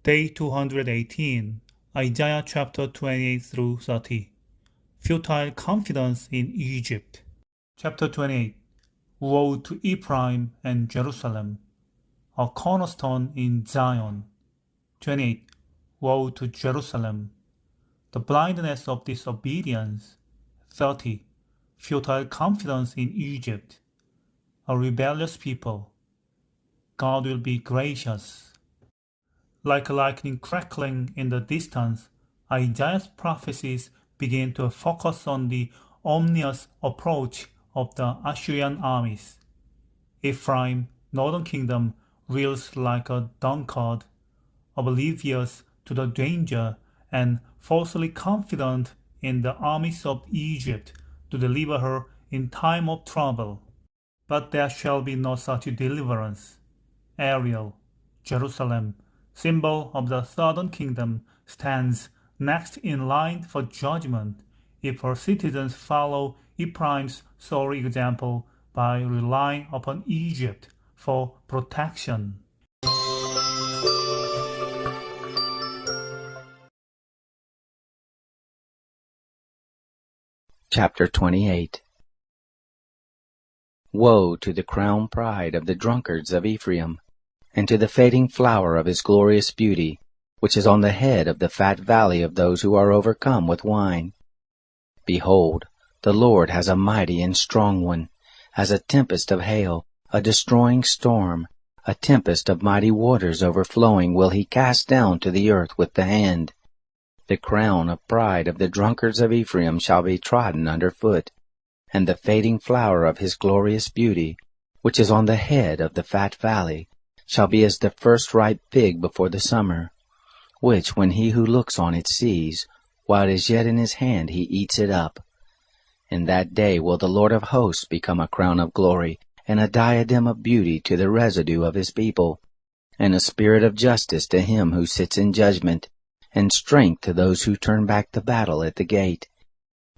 Day 218, Isaiah chapter 28 through 30. Futile confidence in Egypt. Chapter 28. Woe to Ephraim and Jerusalem, a cornerstone in Zion. 28. Woe to Jerusalem, the blindness of disobedience. 30. Futile confidence in Egypt, a rebellious people. God will be gracious. Like lightning crackling in the distance, Isaiah's prophecies begin to focus on the ominous approach of the Assyrian armies. Ephraim, northern kingdom, reels like a drunkard, oblivious to the danger and falsely confident in the armies of Egypt to deliver her in time of trouble. But there shall be no such deliverance. Ariel, Jerusalem, symbol of the southern kingdom, stands next in line for judgment if her citizens follow Ephraim's sorry example by relying upon Egypt for protection. Chapter 28. Woe to the crown pride of the drunkards of Ephraim, and to the fading flower of his glorious beauty, which is on the head of the fat valley of those who are overcome with wine. Behold, the Lord has a mighty and strong one, as a tempest of hail, a destroying storm, a tempest of mighty waters overflowing will he cast down to the earth with the hand. The crown of pride of the drunkards of Ephraim shall be trodden under foot, and the fading flower of his glorious beauty, which is on the head of the fat valley, shall be as the first ripe fig before the summer, which when he who looks on it sees, while it is yet in his hand he eats it up. In that day will the Lord of hosts become a crown of glory, and a diadem of beauty to the residue of his people, and a spirit of justice to him who sits in judgment, and strength to those who turn back the battle at the gate.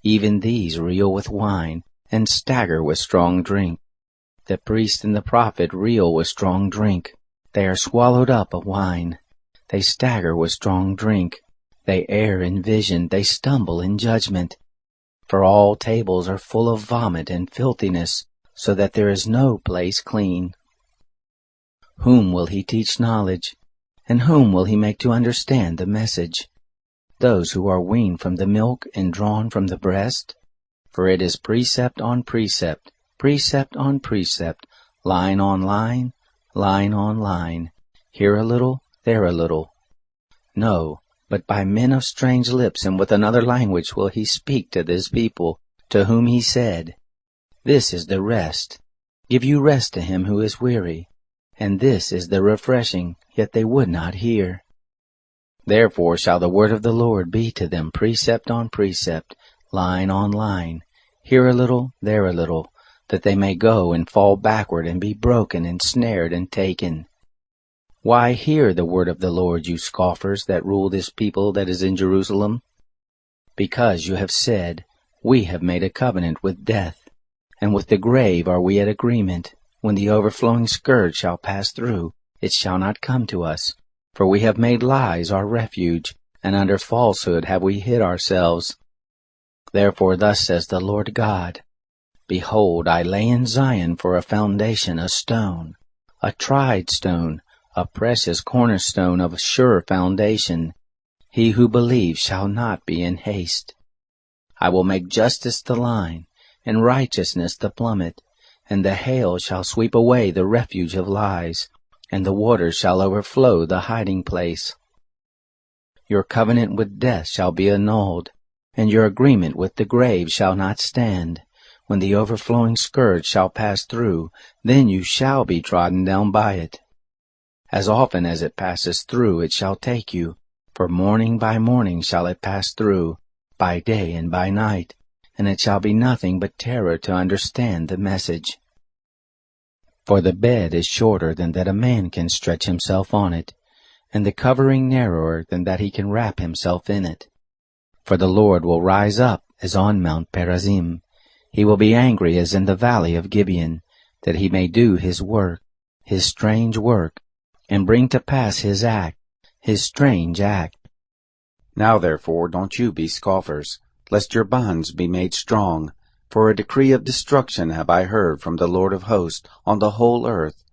Even these reel with wine, and stagger with strong drink. The priest and the prophet reel with strong drink. They are swallowed up of wine. They stagger with strong drink. They err in vision. They stumble in judgment. For all tables are full of vomit and filthiness, so that there is no place clean. Whom will he teach knowledge? And whom will he make to understand the message? Those who are weaned from the milk and drawn from the breast? For it is precept on precept, precept on precept, line on line, line on line, here a little, there a little. No, but by men of strange lips and with another language will he speak to this people, to whom he said, This is the rest. Give you rest to him who is weary. And this is the refreshing, yet they would not hear. Therefore shall the word of the Lord be to them precept on precept, line on line, here a little, there a little, that they may go and fall backward and be broken and snared and taken. Why hear the word of the Lord, you scoffers that rule this people that is in Jerusalem? Because you have said, We have made a covenant with death, and with the grave are we at agreement. When the overflowing scourge shall pass through, it shall not come to us. For we have made lies our refuge, and under falsehood have we hid ourselves. Therefore thus says the Lord God, Behold, I lay in Zion for a foundation a stone, a tried stone, a precious cornerstone of sure foundation. He who believes shall not be in haste. I will make justice the line, and righteousness the plummet, and the hail shall sweep away the refuge of lies, and the waters shall overflow the hiding place. Your covenant with death shall be annulled, and your agreement with the grave shall not stand. When the overflowing scourge shall pass through, then you shall be trodden down by it. As often as it passes through, it shall take you, for morning by morning shall it pass through, by day and by night, and it shall be nothing but terror to understand the message. For the bed is shorter than that a man can stretch himself on it, and the covering narrower than that he can wrap himself in it. For the Lord will rise up as on Mount Perazim. He will be angry as in the valley of Gibeon, that he may do his work, his strange work, and bring to pass his act, his strange act. Now therefore don't you be scoffers, lest your bonds be made strong. For a decree of destruction have I heard from the Lord of hosts on the whole earth.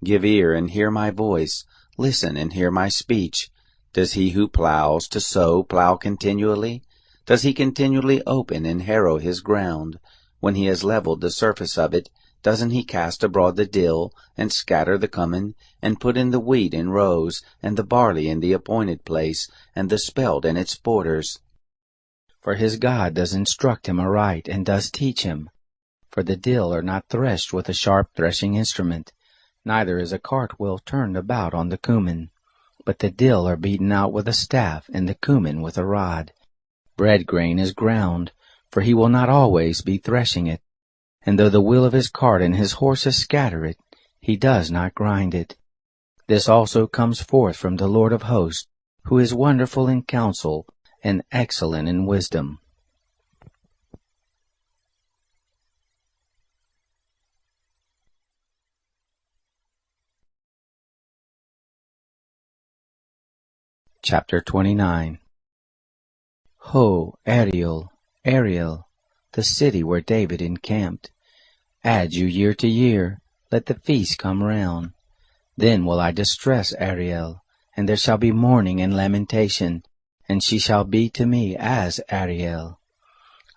Give ear and hear my voice, listen and hear my speech. Does he who plows to sow plow continually? Does he continually open and harrow his ground? When he has leveled the surface of it, doesn't he cast abroad the dill, and scatter the cumin, and put in the wheat in rows, and the barley in the appointed place, and the spelt in its borders? For his God does instruct him aright, and does teach him. For the dill are not threshed with a sharp threshing instrument, neither is a cartwheel turned about on the cumin. But the dill are beaten out with a staff, and the cumin with a rod. Bread grain is ground, for he will not always be threshing it. And though the wheel of his cart and his horses scatter it, he does not grind it. This also comes forth from the Lord of hosts, who is wonderful in counsel, and excellent in wisdom. Chapter 29. Ho, Ariel, Ariel, the city where David encamped. Add you year to year, let the feast come round. Then will I distress Ariel, and there shall be mourning and lamentation, and she shall be to me as Ariel.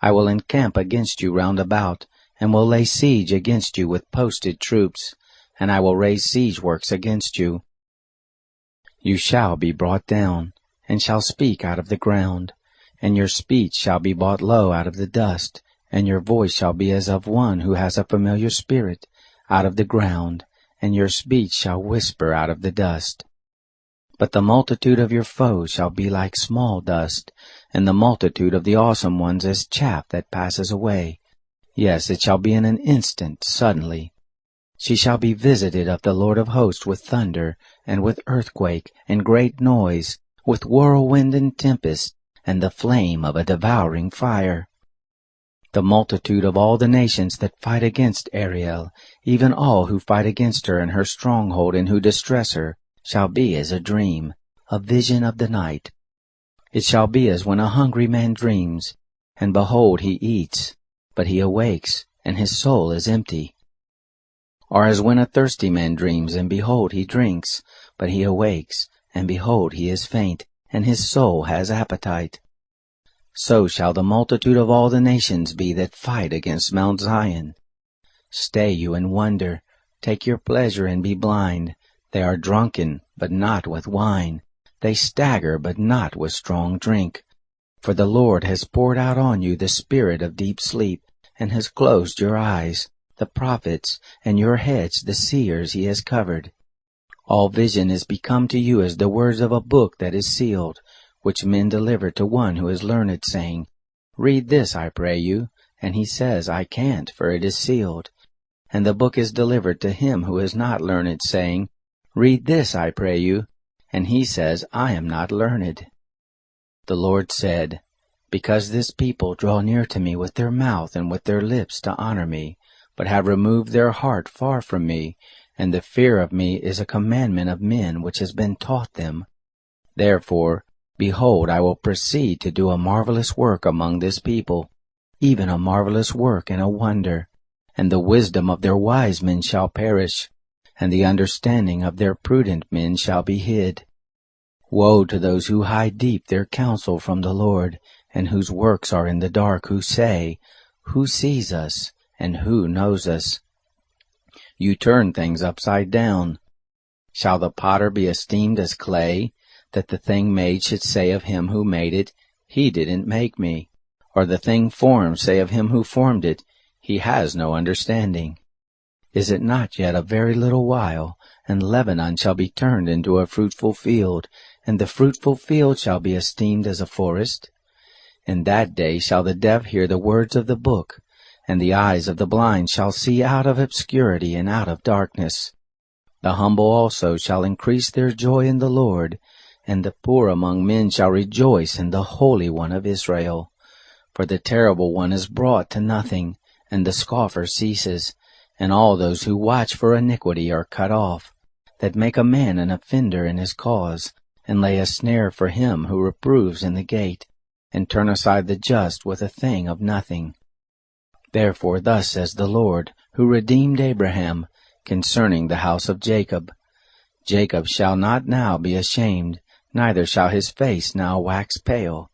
I will encamp against you round about, and will lay siege against you with posted troops, and I will raise siege works against you. You shall be brought down, and shall speak out of the ground, and your speech shall be brought low out of the dust, and your voice shall be as of one who has a familiar spirit, out of the ground, and your speech shall whisper out of the dust. But the multitude of your foes shall be like small dust, and the multitude of the awesome ones as chaff that passes away. Yes, it shall be in an instant, suddenly. She shall be visited of the Lord of hosts with thunder, and with earthquake, and great noise, with whirlwind and tempest, and the flame of a devouring fire. The multitude of all the nations that fight against Ariel, even all who fight against her and her stronghold and who distress her, shall be as a dream, a vision of the night. It shall be as when a hungry man dreams, and behold, he eats, but he awakes, and his soul is empty. Or as when a thirsty man dreams, and behold, he drinks, but he awakes, and behold, he is faint, and his soul has appetite. So shall the multitude of all the nations be that fight against Mount Zion. Stay you and wonder, take your pleasure and be blind. They are drunken, but not with wine. They stagger, but not with strong drink. For the Lord has poured out on you the spirit of deep sleep, and has closed your eyes, the prophets, and your heads the seers he has covered. All vision is become to you as the words of a book that is sealed, which men deliver to one who is learned, saying, Read this, I pray you. And he says, I can't, for it is sealed. And the book is delivered to him who is not learned, saying, Read this, I pray you. And he says, I am not learned. The Lord said, Because this people draw near to me with their mouth and with their lips to honor me, but have removed their heart far from me, and the fear of me is a commandment of men which has been taught them. Therefore, behold, I will proceed to do a marvelous work among this people, even a marvelous work and a wonder, and the wisdom of their wise men shall perish, and the understanding of their prudent men shall be hid. Woe to those who hide deep their counsel from the Lord, and whose works are in the dark, who say, Who sees us, and who knows us? You turn things upside down. Shall the potter be esteemed as clay, that the thing made should say of him who made it, He didn't make me? Or the thing formed say of him who formed it, He has no understanding? Is it not yet a very little while, and Lebanon shall be turned into a fruitful field, and the fruitful field shall be esteemed as a forest? In that day shall the deaf hear the words of the book, and the eyes of the blind shall see out of obscurity and out of darkness. The humble also shall increase their joy in the Lord, and the poor among men shall rejoice in the Holy One of Israel. For the terrible one is brought to nothing, and the scoffer ceases, and all those who watch for iniquity are cut off, that make a man an offender in his cause, and lay a snare for him who reproves in the gate, and turn aside the just with a thing of nothing. Therefore thus says the Lord, who redeemed Abraham, concerning the house of Jacob, Jacob shall not now be ashamed, neither shall his face now wax pale.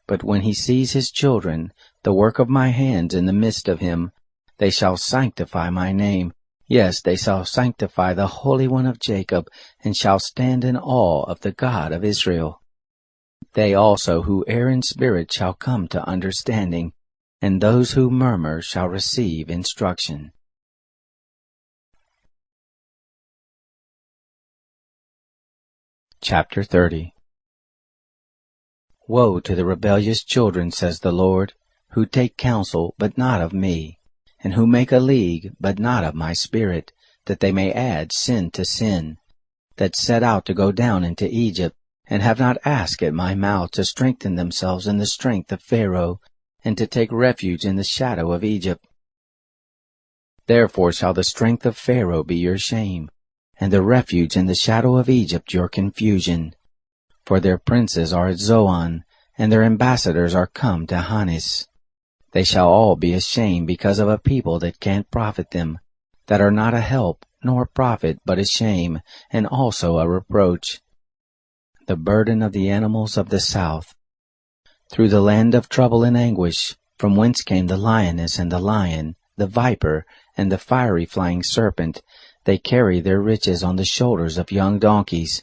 But when he sees his children, the work of my hands in the midst of him, they shall sanctify my name. Yes, they shall sanctify the Holy One of Jacob, and shall stand in awe of the God of Israel. They also who err in spirit shall come to understanding, and those who murmur shall receive instruction. Chapter 30. Woe to the rebellious children, says the Lord, who take counsel, but not of me, and who make a league, but not of my spirit, that they may add sin to sin, that set out to go down into Egypt, and have not asked at my mouth to strengthen themselves in the strength of Pharaoh, and to take refuge in the shadow of Egypt. Therefore shall the strength of Pharaoh be your shame, and the refuge in the shadow of Egypt your confusion. For their princes are at Zoan, and their ambassadors are come to Hanes. They shall all be ashamed because of a people that can't profit them, that are not a help, nor profit, but a shame, and also a reproach. The burden of the animals of the south. Through the land of trouble and anguish, from whence came the lioness and the lion, the viper, and the fiery flying serpent, they carry their riches on the shoulders of young donkeys,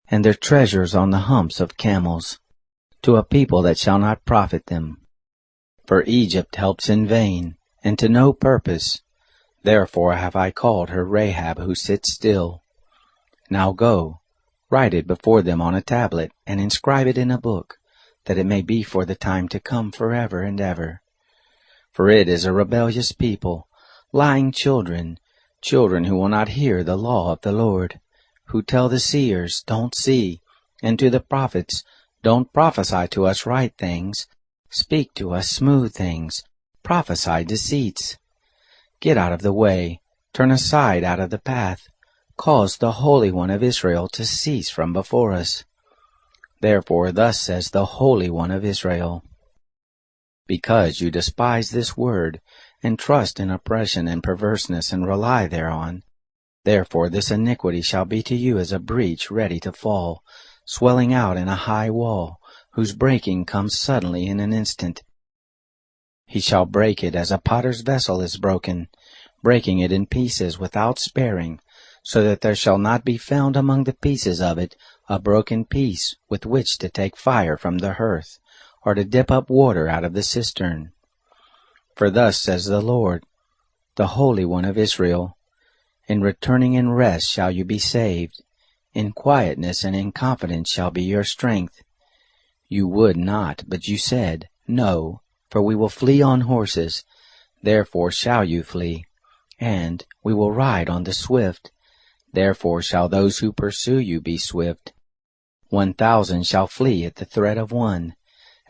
and their treasures on the humps of camels, to a people that shall not profit them. For Egypt helps in vain, and to no purpose. Therefore have I called her Rahab who sits still. Now go, write it before them on a tablet, and inscribe it in a book, that it may be for the time to come forever and ever. For it is a rebellious people, lying children, children who will not hear the law of the Lord, who tell the seers, don't see, and to the prophets, don't prophesy to us right things, speak to us smooth things, prophesy deceits. Get out of the way, turn aside out of the path, cause the Holy One of Israel to cease from before us. Therefore thus says the Holy One of Israel, because you despise this word, and trust in oppression and perverseness, and rely thereon, therefore this iniquity shall be to you as a breach ready to fall, swelling out in a high wall, whose breaking comes suddenly in an instant. He shall break it as a potter's vessel is broken, breaking it in pieces without sparing, so that there shall not be found among the pieces of it a broken piece with which to take fire from the hearth, or to dip up water out of the cistern. For thus says the Lord, the Holy One of Israel, in returning in rest shall you be saved, in quietness and in confidence shall be your strength. You would not, but you said, No, for we will flee on horses, therefore shall you flee, and we will ride on the swift, therefore shall those who pursue you be swift. 1,000 shall flee at the threat of one,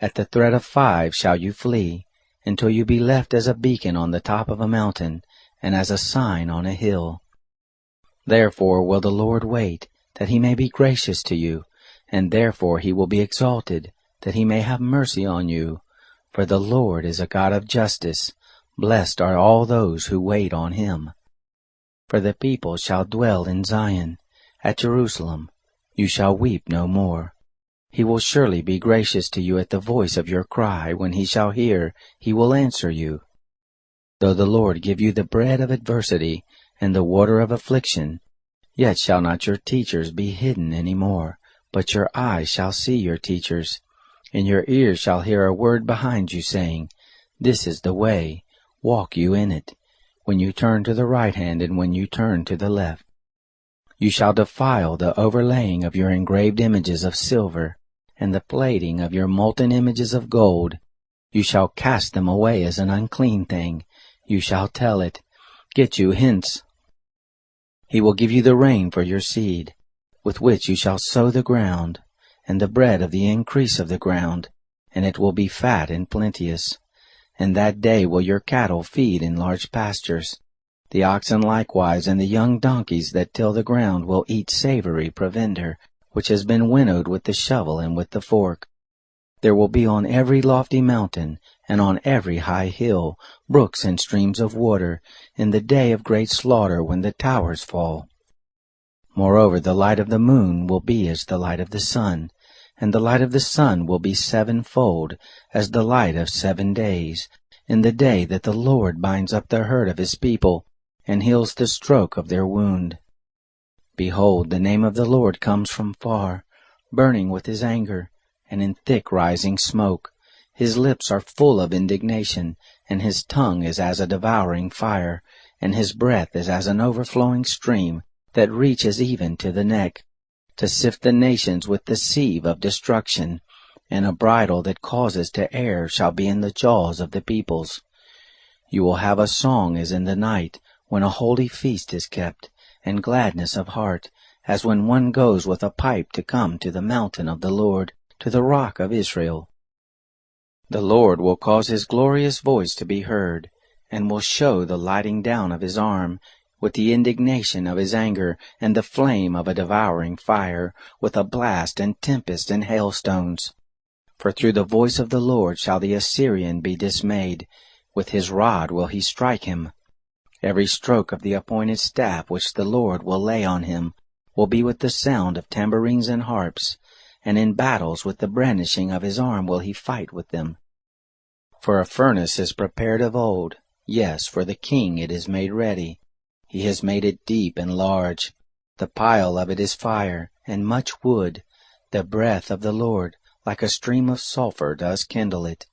at the threat of 5 shall you flee, until you be left as a beacon on the top of a mountain, and as a sign on a hill. Therefore will the Lord wait, that he may be gracious to you, and therefore he will be exalted, that he may have mercy on you. For the Lord is a God of justice, blessed are all those who wait on him. For the people shall dwell in Zion, at Jerusalem, you shall weep no more. He will surely be gracious to you at the voice of your cry. When he shall hear, he will answer you. Though the Lord give you the bread of adversity and the water of affliction, yet shall not your teachers be hidden any more, but your eyes shall see your teachers, and your ears shall hear a word behind you saying, This is the way, walk you in it, when you turn to the right hand and when you turn to the left. You shall defile the overlaying of your engraved images of silver, and the plating of your molten images of gold. You shall cast them away as an unclean thing. You shall tell it, Get you hence. He will give you the rain for your seed, with which you shall sow the ground, and the bread of the increase of the ground, and it will be fat and plenteous. And that day will your cattle feed in large pastures. The oxen likewise and the young donkeys that till the ground will eat savory provender, which has been winnowed with the shovel and with the fork. There will be on every lofty mountain, and on every high hill, brooks and streams of water, in the day of great slaughter, when the towers fall. Moreover, the light of the moon will be as the light of the sun, and the light of the sun will be sevenfold, as the light of 7 days, in the day that the Lord binds up the hurt of his people, and heals the stroke of their wound. Behold, the name of the Lord comes from far, burning with his anger, and in thick rising smoke. His lips are full of indignation, and his tongue is as a devouring fire, and his breath is as an overflowing stream that reaches even to the neck, to sift the nations with the sieve of destruction, and a bridle that causes to err shall be in the jaws of the peoples. You will have a song as in the night, when a holy feast is kept, and gladness of heart, as when one goes with a pipe to come to the mountain of the Lord, to the rock of Israel. The Lord will cause his glorious voice to be heard, and will show the lighting down of his arm, with the indignation of his anger, and the flame of a devouring fire, with a blast and tempest and hailstones. For through the voice of the Lord shall the Assyrian be dismayed, with his rod will he strike him. Every stroke of the appointed staff which the Lord will lay on him will be with the sound of tambourines and harps, and in battles with the brandishing of his arm will he fight with them. For a furnace is prepared of old, yes, for the king it is made ready. He has made it deep and large. The pile of it is fire, and much wood. The breath of the Lord, like a stream of sulphur, does kindle it.